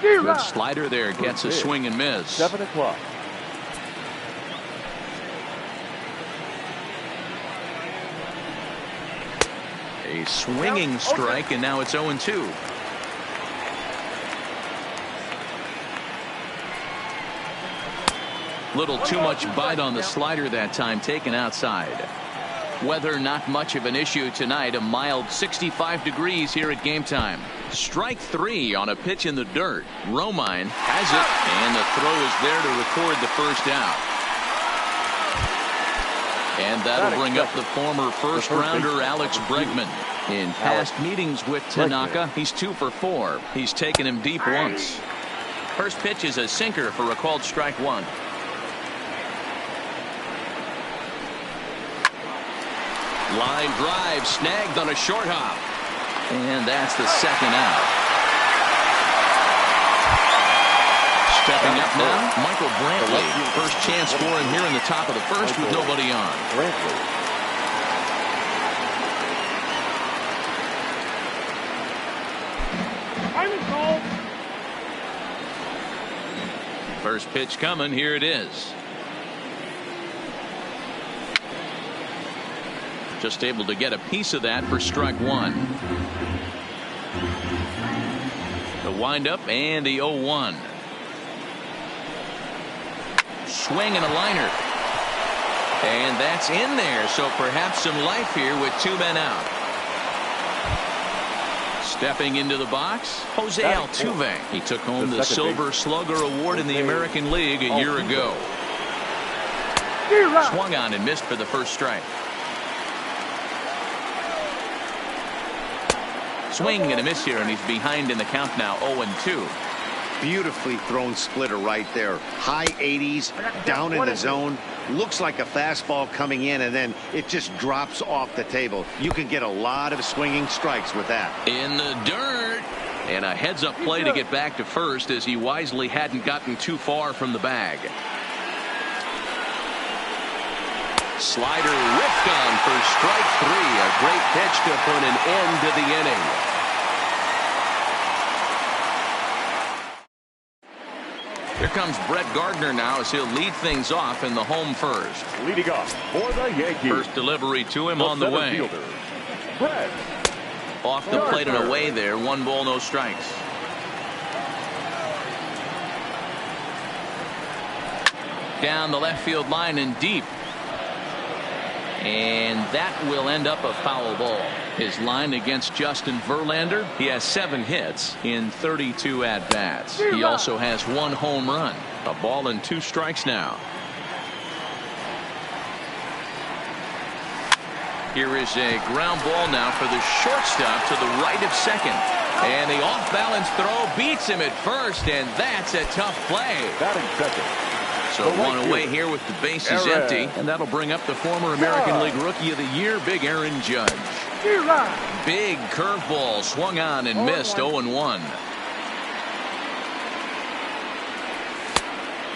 Good slider there, gets a swing and miss. 7 o'clock. A swinging strike, and now it's 0-2. Little too much bite on the slider that time, taken outside. Weather not much of an issue tonight. A mild 65 degrees here at game time. Strike 3 on a pitch in the dirt. Romine has it, and the throw is there to record the first out. And that'll bring up the former first rounder Alex Bregman. In past meetings with Tanaka, he's 2 for 4. He's taken him deep once. First pitch is a sinker for a called strike 1. Line drive snagged on a short hop. And that's the second out. Stepping up now, Michael Brantley. First chance for him here in the top of the first with nobody on. First pitch coming. Here it is. Just able to get a piece of that for strike 1. The windup and the 0-1. Swing and a liner. And that's in there, so perhaps some life here with 2 men out. Stepping into the box, Jose Altuve. He took home the Silver Slugger Award in the American League a year ago. Swung on and missed for the first strike. Swing and a miss here, and he's behind in the count now, 0-2. Beautifully thrown splitter right there. High 80s, down in the zone. Looks like a fastball coming in, and then it just drops off the table. You can get a lot of swinging strikes with that. In the dirt. And a heads-up play to get back to first, as he wisely hadn't gotten too far from the bag. Slider whiffed on for strike 3. A great pitch to put an end to the inning. Here comes Brett Gardner now as he'll lead things off in the home first. Leading off for the Yankees. First delivery to him on the way. Fielder, Brett Off the plate and away there. 1 ball, no strikes. Down the left field line and deep. And that will end up a foul ball. His line against Justin Verlander, he has 7 hits in 32 at-bats. He also has 1 home run. A ball and 2 strikes now. Here is a ground ball now for the shortstop to the right of second. And the off-balance throw beats him at first, and that's a tough play. batting second. So 1 away here with the bases empty, and that'll bring up the former American League Rookie of the Year, Big Aaron Judge. Big curveball swung on and missed. 0-1.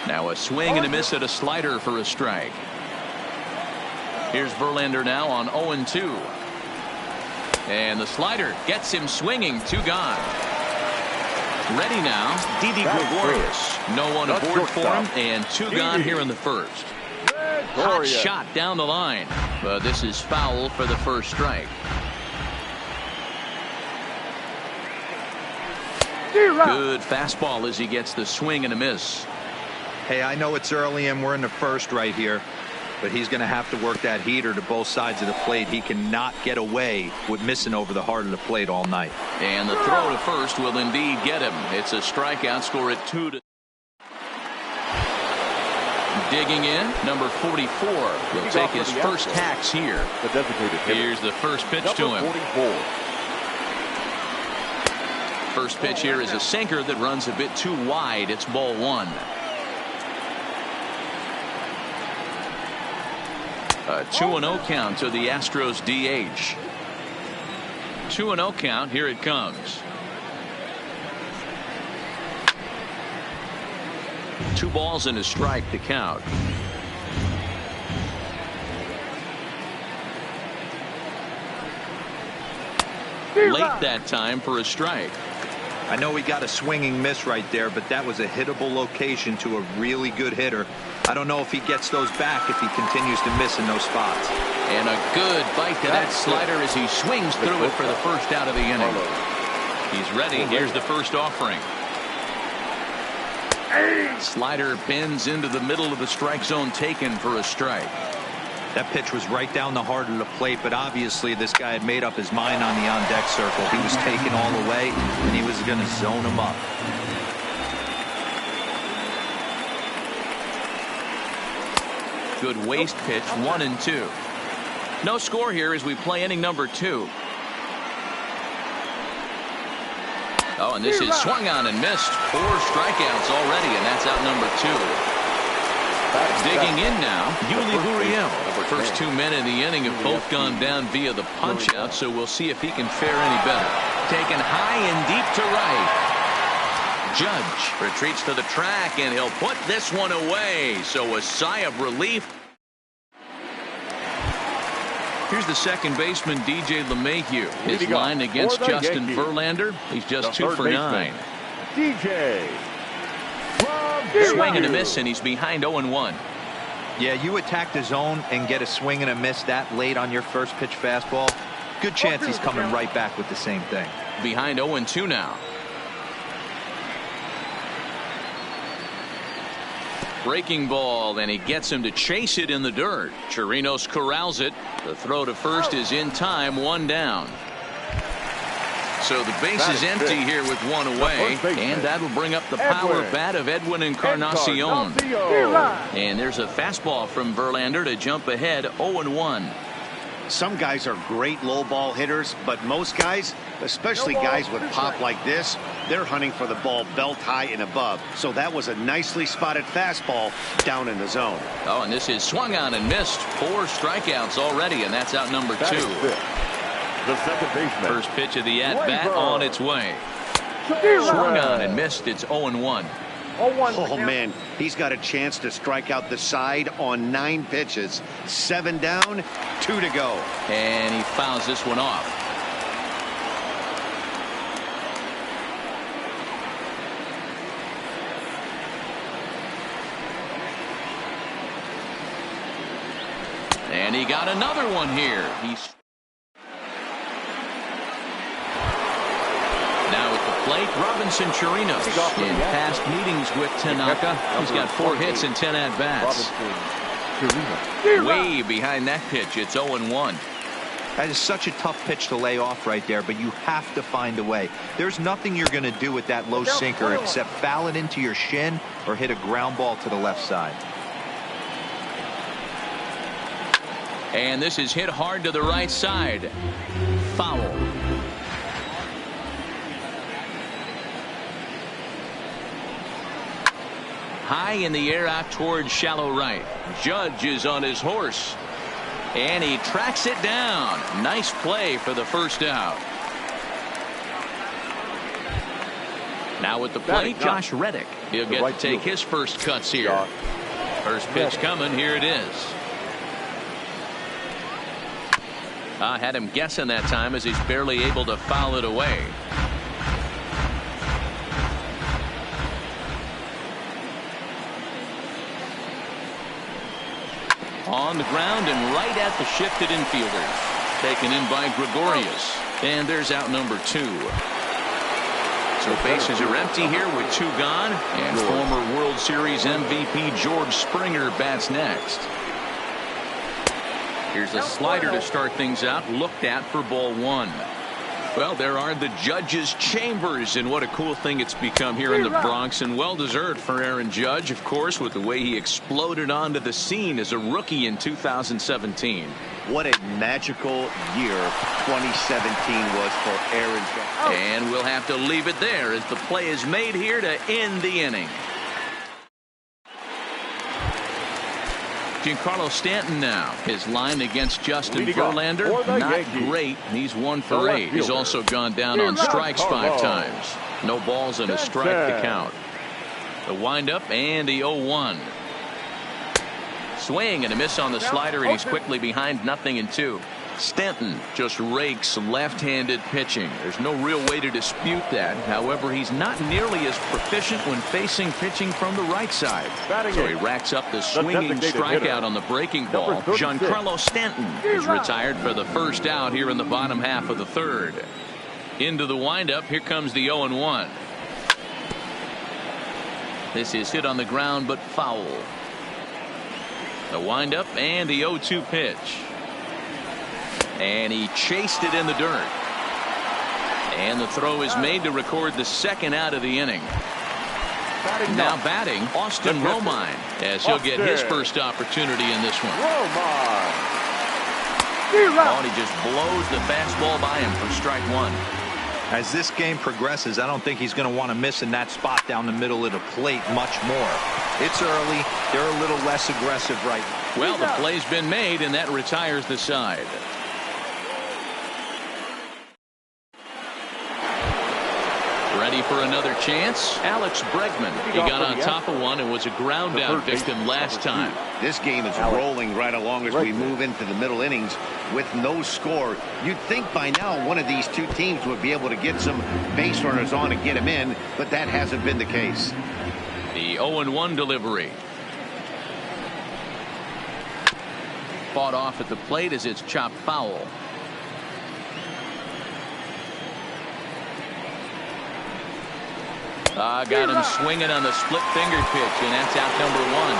Now a swing and a miss at a slider for a strike. Here's Verlander now on 0-2. And the slider gets him swinging. 2 gone. Ready now, Didi Gregorius. No one aboard for him, and 2 gone here in the first. Hot shot down the line, but this is foul for the first strike. Good fastball as he gets the swing and a miss. Hey, I know it's early and we're in the first right here, but he's going to have to work that heater to both sides of the plate. He cannot get away with missing over the heart of the plate all night. And the throw to first will indeed get him. It's a strikeout. Score at 2-2. Digging in, number 44 will take his first hacks here. Here's the first pitch to him. 44. First pitch here is a sinker that runs a bit too wide. It's ball 1. A 2-0 count to the Astros DH. 2-0 count. Here it comes. 2 balls and a strike to count. Late that time for a strike. I know he got a swinging miss right there, but that was a hittable location to a really good hitter. I don't know if he gets those back if he continues to miss in those spots. And a good bite to that slider as he swings through it for the first out of the inning. He's ready. Here's the first offering. Slider bends into the middle of the strike zone, taken for a strike. That pitch was right down the heart of the plate, but obviously this guy had made up his mind on the on-deck circle. He was taken all the way, and he was going to zone him up. Good waste pitch, 1-2. No score here as we play inning number 2. Oh, and this is swung on and missed. 4 strikeouts already, and that's out number 2. Digging in now, Yuli Gurriel. First 2 men in the inning have both gone down via the punch-out, so we'll see if he can fare any better. Taken high and deep to right. Judge retreats to the track, and he'll put this one away. So a sigh of relief. Here's the second baseman, DJ LeMahieu. His line against Justin Verlander. He's just 2 for 9. DJ. Swing and a miss, and he's behind 0-1. Yeah, you attack the zone and get a swing and a miss that late on your first pitch fastball. Good chance he's coming right back with the same thing. Behind 0-2 now. Breaking ball, and he gets him to chase it in the dirt. Chirinos corrals it. The throw to first is in time, 1 down. So the base is empty here with 1 away, and that'll bring up the power bat of Edwin Encarnacion. And there's a fastball from Verlander to jump ahead, 0-1. Some guys are great low ball hitters, but most guys, especially guys with pop like this, they're hunting for the ball belt high and above. So that was a nicely spotted fastball down in the zone. Oh, and this is swung on and missed. 4 strikeouts already, and that's out number 2. The second baseman. First pitch of the at-bat on its way. Swung on and missed. It's 0-1. Oh, man, he's got a chance to strike out the side on 9 pitches. 7 down, 2 to go. And he fouls this one off. And he got another one here. Now at the plate, Robinson Chirinos. In past meetings with Tanaka, he's got 4 hits and 10 at-bats. Way behind that pitch, it's 0-1. That is such a tough pitch to lay off right there, but you have to find a way. There's nothing you're going to do with that low sinker except foul it into your shin or hit a ground ball to the left side. And this is hit hard to the right side. Foul. High in the air out towards shallow right. Judge is on his horse. And he tracks it down. Nice play for the first out. Now at the plate, Josh Reddick. He'll get to take his first cuts here. First pitch coming. Here it is. I had him guessing that time as he's barely able to foul it away. On the ground and right at the shifted infielders. Taken in by Gregorius. And there's out number 2. So bases are empty here with 2 gone. And former World Series MVP George Springer bats next. Here's a slider to start things out. Looked at for ball 1. Well, there are the judges' chambers, and what a cool thing it's become here in the Bronx, and well-deserved for Aaron Judge, of course, with the way he exploded onto the scene as a rookie in 2017. What a magical year 2017 was for Aaron Judge. And we'll have to leave it there as the play is made here to end the inning. Giancarlo Stanton now. His line against Justin Verlander, not great. He's 1 for 8. He's also gone down on strikes 5 times. No balls and a strike to count. The windup and the 0-1. Swing and a miss on the slider, and he's quickly behind 0-2. Stanton just rakes left-handed pitching. There's no real way to dispute that. However, he's not nearly as proficient when facing pitching from the right side. So he racks up the swinging strikeout on the breaking ball. Giancarlo Stanton is retired for the first out here in the bottom half of the third. Into the windup. Here comes the 0-1. This is hit on the ground but foul. The windup and the 0-2 pitch. And he chased it in the dirt. And the throw is made to record the second out of the inning. Now batting, Austin Romine, as he'll get his first opportunity in this one. Oh, and he just blows the fastball by him for strike one. As this game progresses, I don't think he's going to want to miss in that spot down the middle of the plate much more. It's early. They're a little less aggressive right now. Well, the play's been made, and that retires the side. Ready for another chance? Alex Bregman. He got on top of one and was a ground out victim last time. This game is rolling right along as we move into the middle innings with no score. You'd think by now one of these two teams would be able to get some base runners on and get them in, but that hasn't been the case. The 0-1 delivery. Fought off at the plate as it's chopped foul. Got him swinging on the split finger pitch, and that's out number one.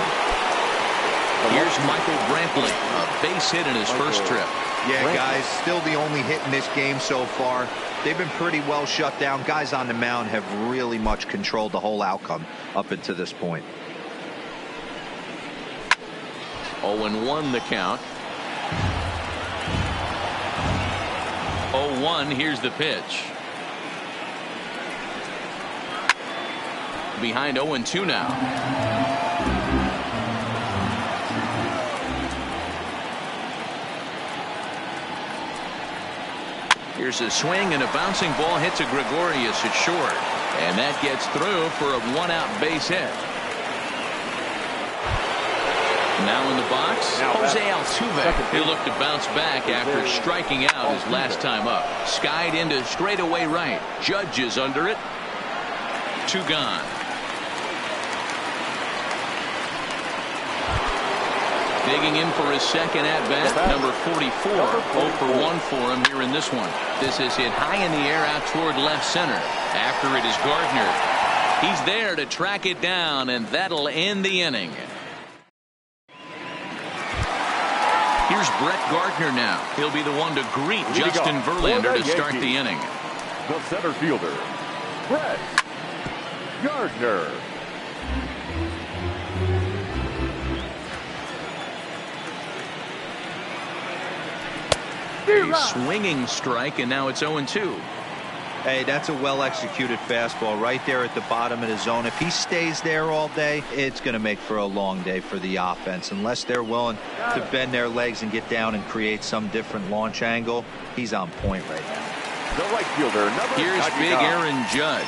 Here's Michael Brantley, a base hit in his first trip. Yeah, guys, still the only hit in this game so far. They've been pretty well shut down. Guys on the mound have really much controlled the whole outcome up until this point. 0-1 the count. 0-1, here's the pitch. Behind 0-2 now. Here's a swing, and a bouncing ball hits a Gregorius at short, and that gets through for a one-out base hit. Now in the box, Jose Altuve. He'll look to bounce back after striking out his last time up. Skied into straightaway right. Judge is under it. 2 gone. Digging in for his second at-bat, number 44. 0 for 1 for him here in this one. This is hit high in the air out toward left center. After it is Gardner. He's there to track it down, and that'll end the inning. Here's Brett Gardner now. He'll be the one to greet Justin Verlander to start the inning. The center fielder, Brett Gardner. A swinging strike, and now it's 0-2. Hey, that's a well-executed fastball right there at the bottom of the zone. If he stays there all day, it's going to make for a long day for the offense. Unless they're willing to bend their legs and get down and create some different launch angle, he's on point right now. The right fielder, here's big Aaron Judge.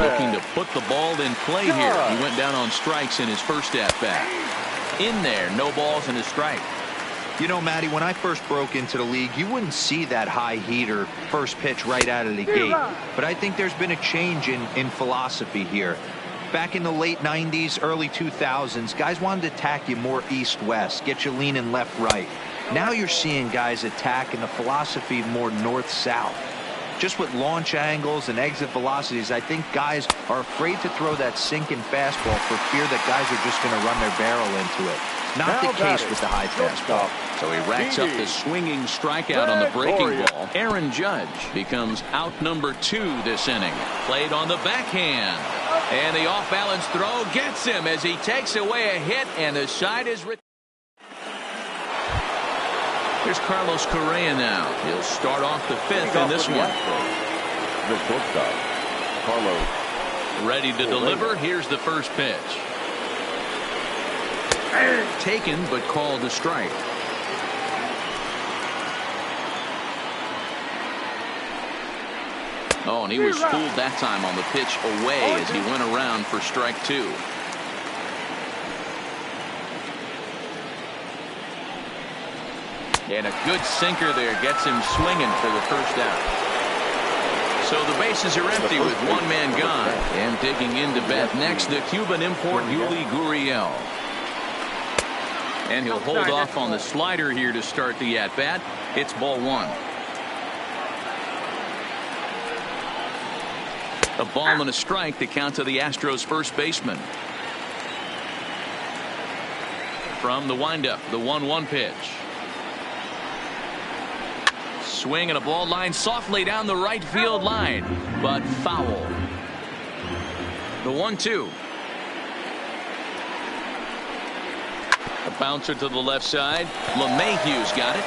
Looking to put the ball in play here. He went down on strikes in his first at-bat. In there, no balls and a strike. You know, Matty, when I first broke into the league, you wouldn't see that high heater first pitch right out of the gate. But I think there's been a change in philosophy here. Back in the late 90s, early 2000s, guys wanted to attack you more east-west, get you leaning left-right. Now you're seeing guys attack in the philosophy more north-south. Just with launch angles and exit velocities, I think guys are afraid to throw that sinking fastball for fear that guys are just going to run their barrel into it. Not the case with the high fastball. So he racks up the swinging strikeout on the breaking ball. Aaron Judge becomes out number 2 this inning. Played on the backhand. And the off-balance throw gets him as he takes away a hit, and the side is retired. Here's Carlos Correa now. He'll start off the 5th in this one. The shortstop, Carlos. Ready to deliver. Here's the first pitch. Taken, but called a strike. Oh, and he was fooled that time on the pitch away as he went around for strike 2. And a good sinker there gets him swinging for the first out. So the bases are empty with one man gone. And digging into bat next, the Cuban import Yuli Gurriel. And he'll hold off on the slider here to start the at-bat. It's ball one. A ball and a strike to count to the Astros first baseman. From the windup, the 1-1 pitch. Swing and a ball line softly down the right field line, but foul. The 1-2. A bouncer to the left side. LeMahieu's got it.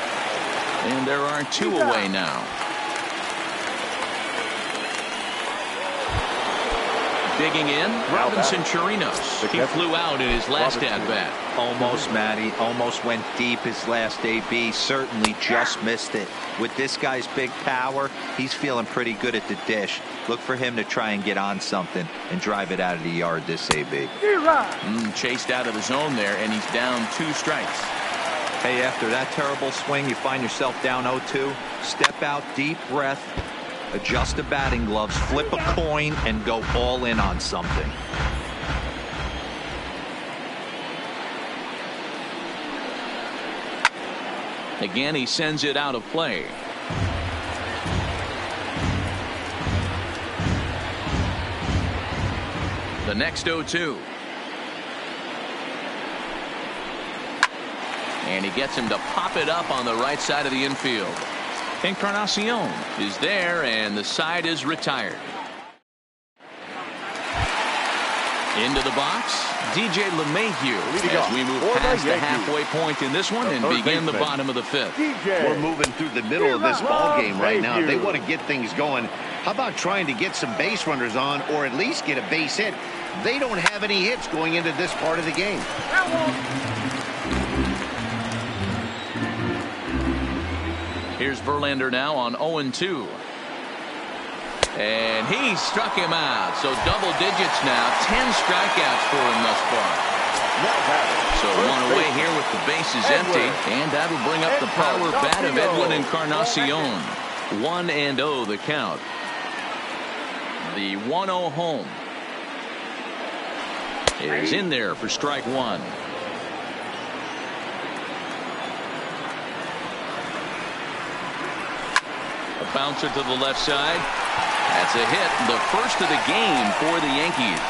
And there are two away now. Digging in, Robinson Chirinos. He flew out in his last at-bat. Almost, Matty. Almost went deep his last AB. Certainly just missed it. With this guy's big power, he's feeling pretty good at the dish. Look for him to try and get on something and drive it out of the yard this AB. Chased out of the zone there, and he's down 2 strikes. Hey, after that terrible swing, you find yourself down 0-2. Step out, deep breath. Adjust the batting gloves, flip a coin, and go all in on something. Again, he sends it out of play. The next 0-2. And he gets him to pop it up on the right side of the infield. Encarnacion is there, and the side is retired. Into the box, DJ LeMahieu as we move past the halfway point in this one and begin the bottom of the 5th. We're moving through the middle of this ball game right now. They want to get things going. How about trying to get some base runners on, or at least get a base hit? They don't have any hits going into this part of the game. Here's Verlander now on 0-2. And he struck him out. So double digits now. 10 strikeouts for him thus far. So one away here with the bases empty. And that'll bring up the power bat of Edwin Encarnacion. 1-0 the count. The 1-0 home is in there for strike one. A bouncer to the left side. That's a hit, the first of the game for the Yankees.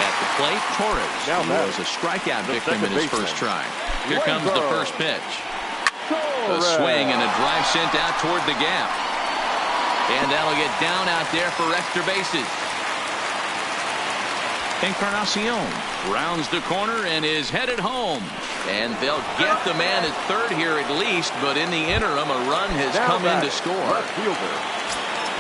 At the plate, Torres. He was a strikeout victim in his first try. Here comes the first pitch. A swing and a drive sent out toward the gap. And that'll get down out there for extra bases. Encarnacion rounds the corner and is headed home. And they'll get the man at third here at least, but in the interim, a run has come in to score.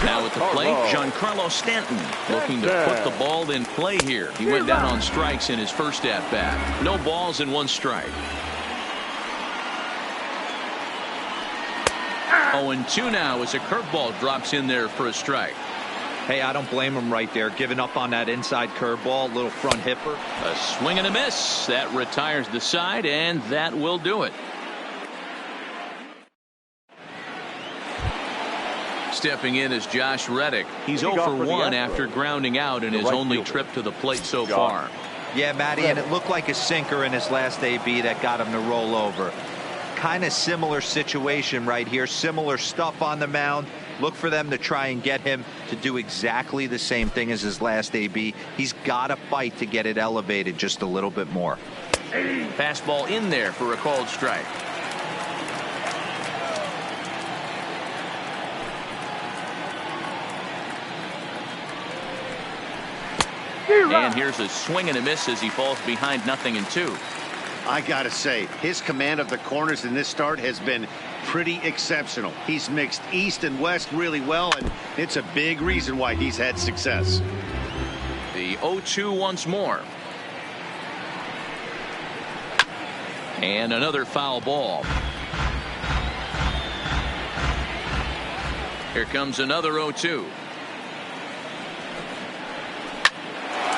Now at the plate, Giancarlo Stanton looking to put the ball in play here. He went down on strikes in his first at-bat. No balls and 1 strike. 0-2 now as a curveball drops in there for a strike. Hey, I don't blame him right there. Giving up on that inside curveball, little front hipper. A swing and a miss. That retires the side, and that will do it. Stepping in is Josh Reddick. He's 0 for 1 after grounding out in his only trip to the plate so far. Yeah, Matty, and it looked like a sinker in his last AB that got him to roll over. Kind of similar situation right here. Similar stuff on the mound. Look for them to try and get him to do exactly the same thing as his last AB. He's got to fight to get it elevated just a little bit more. Fastball in there for a called strike. And here's a swing and a miss as he falls behind 0-2. I gotta say, his command of the corners in this start has been pretty exceptional. He's mixed east and west really well, and it's a big reason why he's had success. The 0-2 once more. And another foul ball. Here comes another 0-2.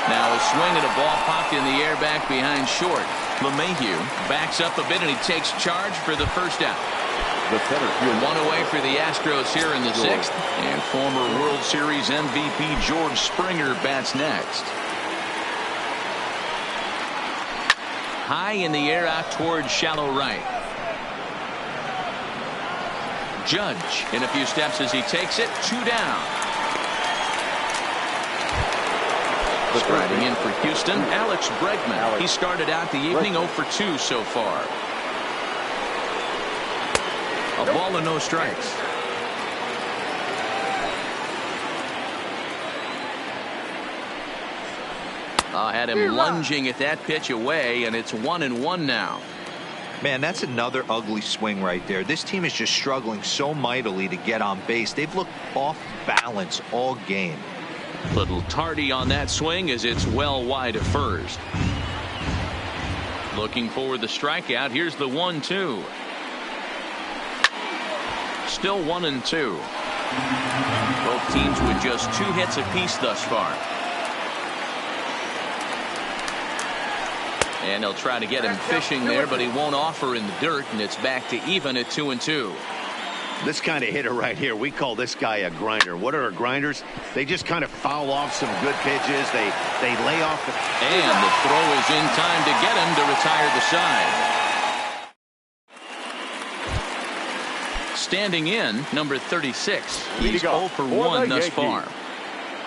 Now a swing at a ball popped in the air back behind short. LeMahieu backs up a bit and he takes charge for the first out. The center field. One away for the Astros here in the sixth. And former World Series MVP George Springer bats next. High in the air out towards shallow right. Judge in a few steps as he takes it. 2 down. Striding in for Houston, Alex Bregman. He started out the evening 0 for 2 so far. A ball and no strikes. Had him lunging at that pitch away, and it's 1-1 now. Man, that's another ugly swing right there. This team is just struggling so mightily to get on base. They've looked off balance all game. Little tardy on that swing as it's well wide of first. Looking for the strikeout. Here's the 1-2. Still 1-2. Both teams with just 2 hits apiece thus far. And they'll try to get him fishing there, but he won't offer in the dirt, and it's back to even at 2-2. This kind of hitter right here, we call this guy a grinder. What are grinders? They just kind of foul off some good pitches. They lay off the... And the throw is in time to get him to retire the side. Standing in, number 36. He's 0 for 1 thus far.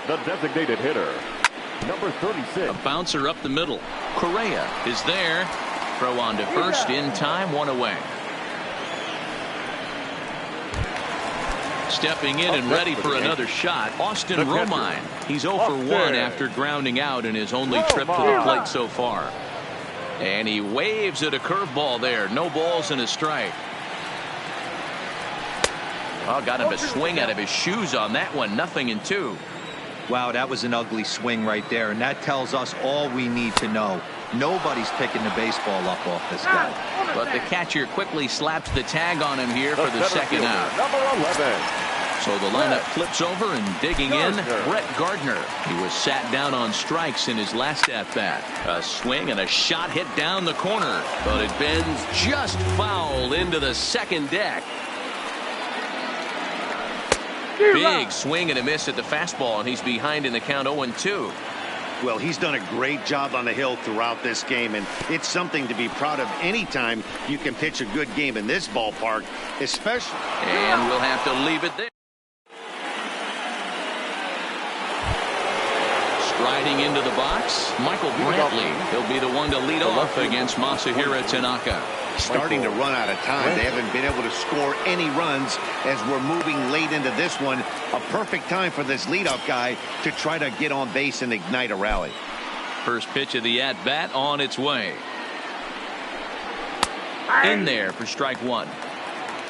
The designated hitter, number 36. A bouncer up the middle. Correa is there. Throw on to first in time, 1 away. Stepping in and ready for another shot, Austin Romine. He's 0 for 1 after grounding out in his only trip to the plate so far. And he waves at a curveball there. No balls and a strike. Well, got him a swing out of his shoes on that one. 0-2. Wow, that was an ugly swing right there, and that tells us all we need to know. Nobody's picking the baseball up off this guy. But the catcher quickly slaps the tag on him here for the second out. Number 11. So the lineup flips over, and digging in, Brett Gardner. He was sat down on strikes in his last at-bat. A swing and a shot hit down the corner, but it bends just foul into the second deck. Big swing and a miss at the fastball, and he's behind in the count 0-2. Well, he's done a great job on the hill throughout this game, and it's something to be proud of anytime you can pitch a good game in this ballpark, especially. And we'll have to leave it there. Striding into the box, Michael Brantley. He'll be the one to lead off against Masahiro Tanaka. Starting to run out of time. They haven't been able to score any runs as we're moving late into this one. A perfect time for this leadoff guy to try to get on base and ignite a rally. First pitch of the at-bat on its way. In there for strike 1.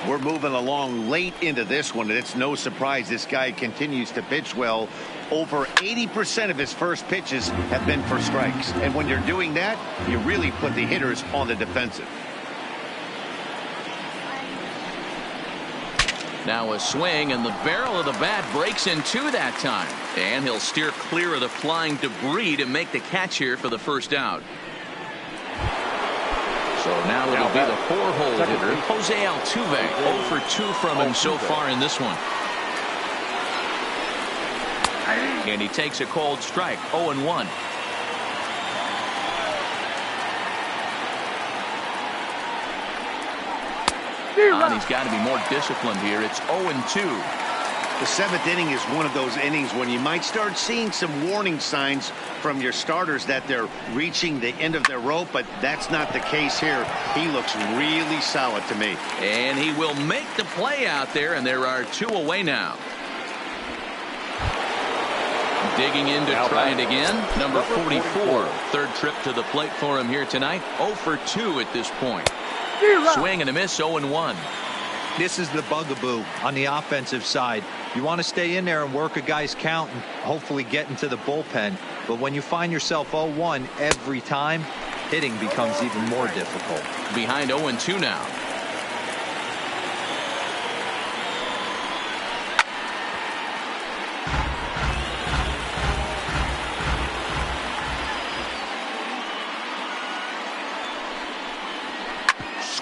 We're moving along late into this one, and it's no surprise this guy continues to pitch well. Over 80% of his first pitches have been for strikes. And when you're doing that, you really put the hitters on the defensive. Now a swing, and the barrel of the bat breaks in 2 that time. And he'll steer clear of the flying debris to make the catch here for the first out. So now it'll be the 4-hole hitter, Jose Altuve. 0 for 2 from him so far in this one. And he takes a cold strike, 0-1. And he's got to be more disciplined here. It's 0-2. The 7th inning is one of those innings when you might start seeing some warning signs from your starters that they're reaching the end of their rope, but that's not the case here. He looks really solid to me. And he will make the play out there, and there are 2 away now. Digging in to try it again, number 44. Third trip to the plate for him here tonight. 0 for 2 at this point. Swing and a miss, 0-1. This is the bugaboo on the offensive side. You want to stay in there and work a guy's count and hopefully get into the bullpen. But when you find yourself 0-1 every time, hitting becomes even more difficult. Behind 0-2 now.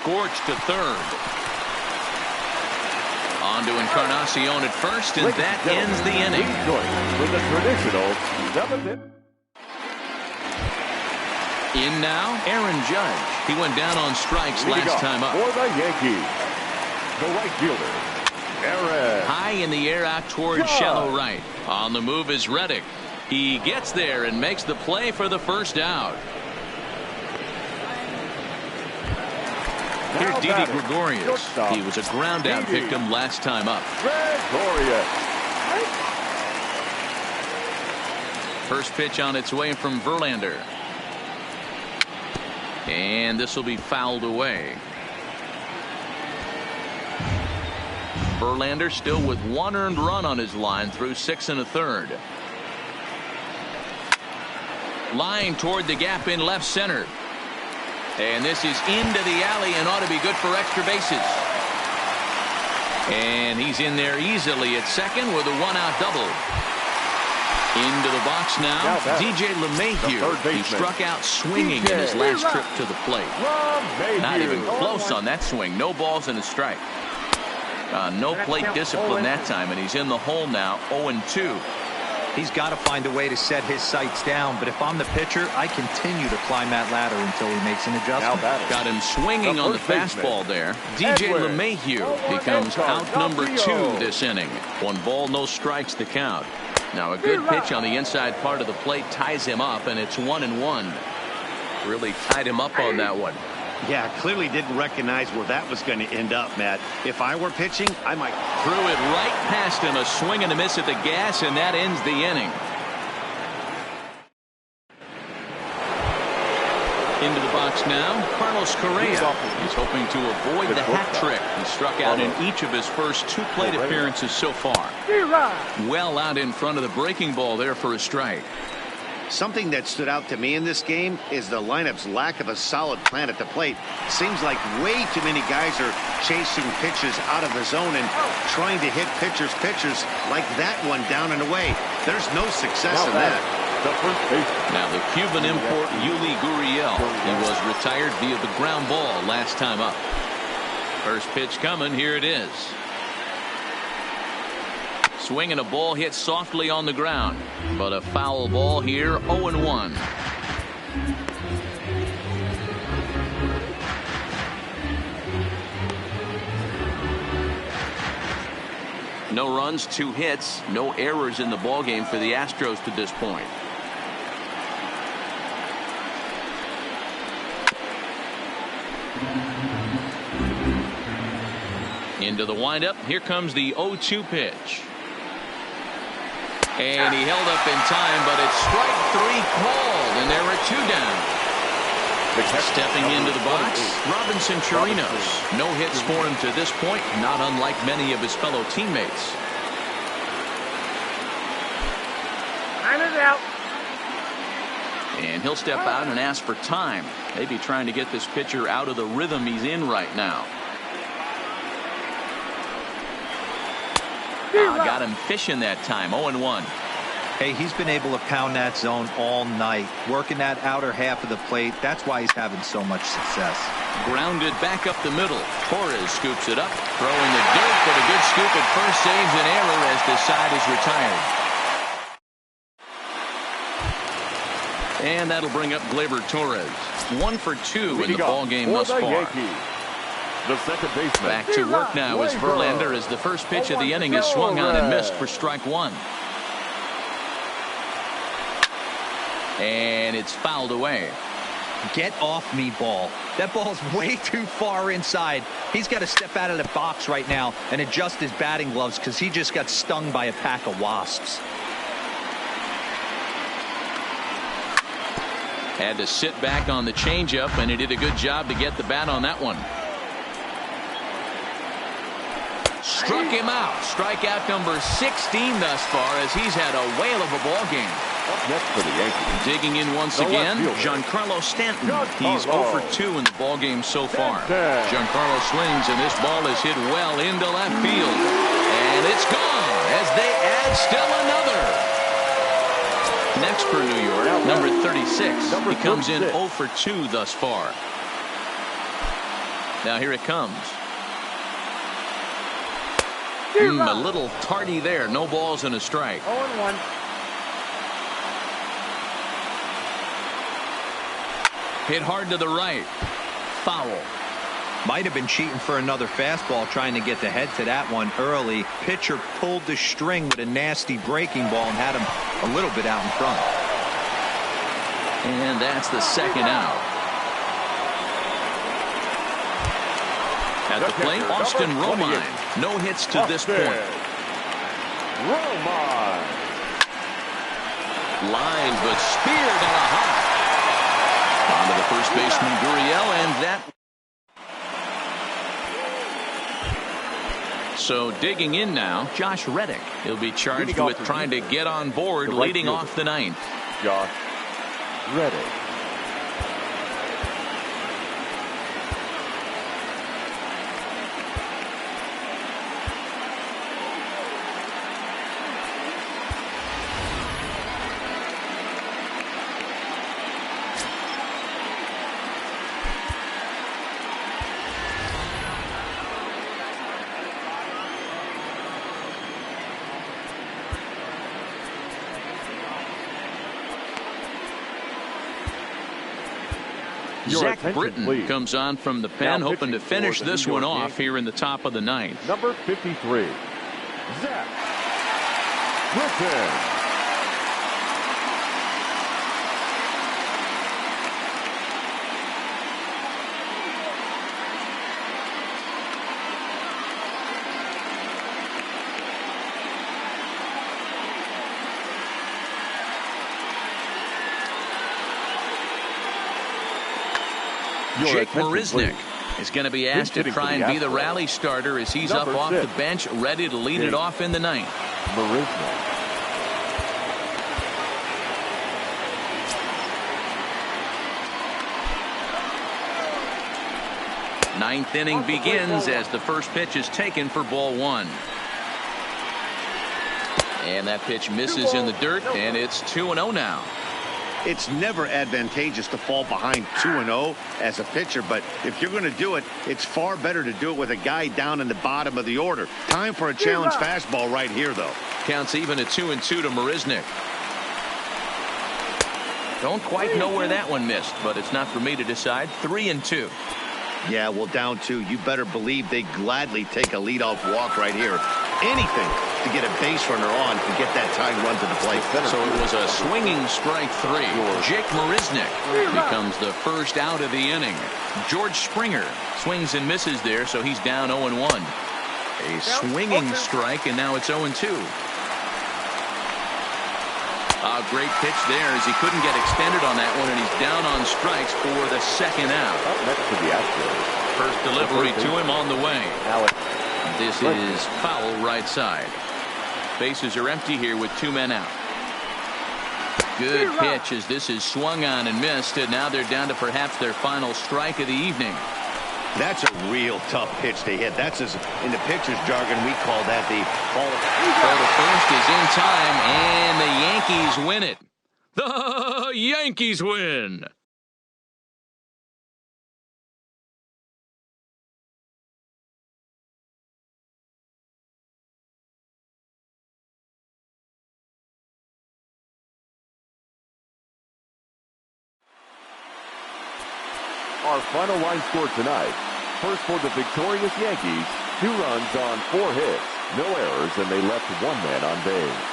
scorched to third. On to Encarnacion at first, and that ends the inning. With the traditional 7th. In now, Aaron Judge. He went down on strikes last time up. For the Yankees, the right fielder, Aaron. High in the air out towards shallow right. On the move is Reddick. He gets there and makes the play for the first out. Here's Didi Gregorius. He was a ground out victim last time up. Gregorius. First pitch on its way from Verlander. And this will be fouled away. Verlander still with 1 earned run on his line through 6 1/3. Line toward the gap in left center. And this is into the alley and ought to be good for extra bases. And he's in there easily at second with a 1-out double. Into the box now, DJ LeMahieu. He struck out swinging in his last trip to the plate. Not even close on that swing. No balls and a strike. No plate discipline that time, and he's in the hole now, 0-2. He's got to find a way to set his sights down, but if I'm the pitcher, I continue to climb that ladder until he makes an adjustment. Got him swinging on the fastball there. DJ LeMahieu becomes out number 2 this inning. 1 ball, no strikes to count. Now a good pitch on the inside part of the plate ties him up, and it's 1-1. Really tied him up on that one. Yeah, clearly didn't recognize where that was going to end up, Matt. If I were pitching, I might. Threw it right past him, a swing and a miss at the gas, and that ends the inning. Into the box now, Carlos Correa. He's hoping to avoid the hat trick. He struck out in each of his first 2 plate appearances so far. Well out in front of the breaking ball there for a strike. Something that stood out to me in this game is the lineup's lack of a solid plan at the plate. Seems like way too many guys are chasing pitches out of the zone and trying to hit pitchers like that one down and away. There's no success in that. Now the Cuban import Yuli Gurriel. He was retired via the ground ball last time up. First pitch coming. Here it is. Swinging a ball hit softly on the ground, but a foul ball here. 0-1. No runs, 2 hits, no errors in the ballgame for the Astros to this point. Into the windup. Here comes the 0-2 pitch. And he held up in time, but it's strike 3 called, and there are 2 down. Stepping into the box, Robinson Chirinos. No hits for him to this point, not unlike many of his fellow teammates. Time is out. And he'll step out and ask for time, maybe trying to get this pitcher out of the rhythm he's in right now. Got him fishing that time. 0-1. Hey, he's been able to pound that zone all night, working that outer half of the plate. That's why he's having so much success. Grounded back up the middle. Torres scoops it up, throwing the dirt, but a good scoop at first saves an error as the side is retired. And that'll bring up Gleyber Torres. 1 for 2 in the ball game thus far. The second baseman. Back to work now is Verlander as the first pitch of the inning is swung on and missed for strike 1. And it's fouled away. Get off me, ball. That ball's way too far inside. He's got to step out of the box right now and adjust his batting gloves because he just got stung by a pack of wasps. Had to sit back on the changeup, and he did a good job to get the bat on that one. Struck him out. Strikeout number 16 thus far as he's had a whale of a ball game. Up next for the Yankees. Digging in once again, Giancarlo Stanton. He's 0 for 2 in the ball game so far. Giancarlo swings, and this ball is hit well into left field. And it's gone as they add still another. Next for New York, number 36. He comes in 0 for 2 thus far. Now here it comes. A little tardy there. No balls and a strike. 0-1. Hit hard to the right. Foul. Might have been cheating for another fastball, trying to get the head to that one early. Pitcher pulled the string with a nasty breaking ball and had him a little bit out in front. And that's the second out. At the plate, Austin Romine. No hits to this point. Romine. Line, but speared on a hop. On to the first baseman, Gurriel, and that. So digging in now, Josh Reddick. He'll be charged with trying to get on board, leading off the ninth. Josh Reddick. Zach Britton please. Comes on from the pen, hoping to finish this one off here in the top of the ninth. Number 53, Zach Britton. Jake Marisnick is going to be asked to try and be the rally starter as he's up off the bench, ready to lead it off in the ninth. Marisnick. Ninth inning begins as the first pitch is taken for ball one. And that pitch misses in the dirt, and it's 2-0 now. It's never advantageous to fall behind 2-0 as a pitcher, but if you're going to do it, it's far better to do it with a guy down in the bottom of the order. Time for a challenge fastball right here, though. Counts even at 2-2 to Marisnick. Don't quite know where that one missed, but it's not for me to decide. 3-2. Yeah, well, down 2. You better believe they gladly take a leadoff walk right here. Anything to get a base runner on to get that tying run to the plate. So it was a swinging strike 3. Jake Marisnick becomes the first out of the inning. George Springer swings and misses there, so he's down 0-1. A swinging strike, and now it's 0-2. A great pitch there as he couldn't get extended on that one, and he's down on strikes for the second out. Up next to the Astros. First delivery to him on the way. This is foul right side. Bases are empty here with 2 men out. Good pitch as this is swung on and missed, and now they're down to perhaps their final strike of the evening. That's a real tough pitch to hit. That's in the pitcher's jargon, we call that the ball. So the first is in time, and the Yankees win it. The Yankees win. Our final line score tonight. First for the victorious Yankees, 2 runs on 4 hits, no errors, and they left 1 man on base.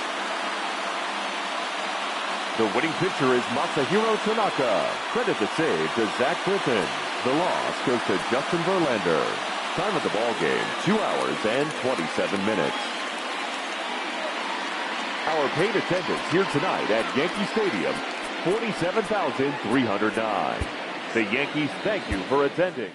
The winning pitcher is Masahiro Tanaka. Credit the save to Zach Britton. The loss goes to Justin Verlander. Time of the ball game, 2 hours and 27 minutes. Our paid attendance here tonight at Yankee Stadium, 47,309. The Yankees thank you for attending.